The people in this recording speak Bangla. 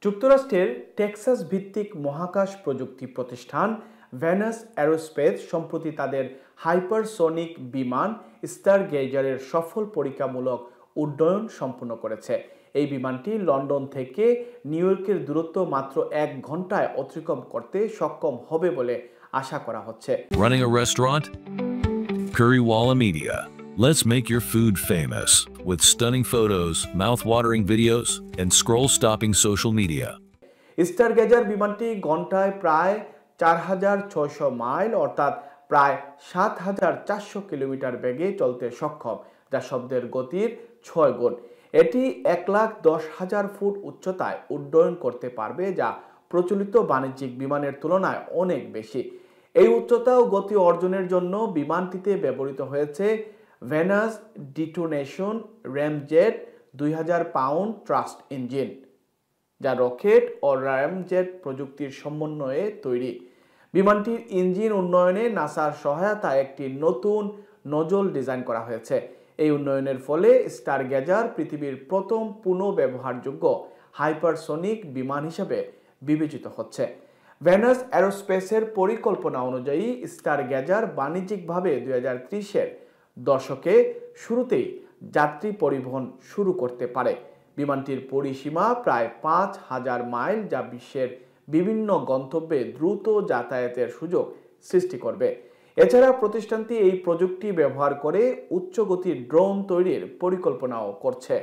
যুক্তরাষ্ট্রের টেক্সাস ভিত্তিক মহাকাশ প্রযুক্তি প্রতিষ্ঠান ভেনাস অ্যারোস্পেস সম্প্রতি তাদের হাইপারসোনিক বিমান স্টারগেজারের সফল পরীক্ষামূলক উড্ডয়ন সম্পন্ন করেছে। এই বিমানটি লন্ডন থেকে নিউ ইয়র্কের দূরত্ব মাত্র 1 ঘন্টায় অতিক্রম করতে সক্ষম হবে বলে আশা করা হচ্ছে। Running a restaurant? Currywalla Media. Let's make your food famous with stunning photos, mouth-watering videos, and scroll-stopping social media. স্টারগেজার বিমানটি ঘন্টায় প্রায় 4600 মাইল অর্থাৎ প্রায় 7400 কিলোমিটার বেগে চলতে সক্ষম, যা শব্দের গতির 6 গুণ। এটি 1,10,000 ফুট উচ্চতায় উড্ডয়ন করতে পারবে, যা প্রচলিত বাণিজ্যিক বিমানের তুলনায় অনেক বেশি। এই উচ্চতা ও গতি অর্জনের জন্য বিমানটিতে ব্যবহৃত হয়েছে Venus detonation ramjet 2000 pound thrust engine, যা রকেট ও র্যামজেট প্রযুক্তির সমন্বয়ে তৈরি। বিমানটির ইঞ্জিন উন্নয়নে নাসার সহায়তায় একটি নতুন নজল ডিজাইন করা হয়েছে। এই উন্নয়নের ফলে স্টারগেজার পৃথিবীর প্রথম পুনঃব্যবহারযোগ্য হাইপারসোনিক বিমান হিসেবে বিবেচিত হচ্ছে। ভেনাস অ্যারোস্পেসের পরিকল্পনা অনুযায়ী স্টারগেজার বাণিজ্যিকভাবে 2030-এর দশকে শুরুতেই যাত্রী পরিবহন শুরু করতে পারে। বিমানটির পরিসীমা প্রায় 5000 মাইল, যা বিশ্বের বিভিন্ন গন্তব্যে দ্রুত যাতায়াতের সুযোগ সৃষ্টি করবে। এছাড়া প্রতিষ্ঠানটি এই প্রযুক্তি ব্যবহার করে উচ্চ গতির ড্রোন তৈরির পরিকল্পনাও করছে।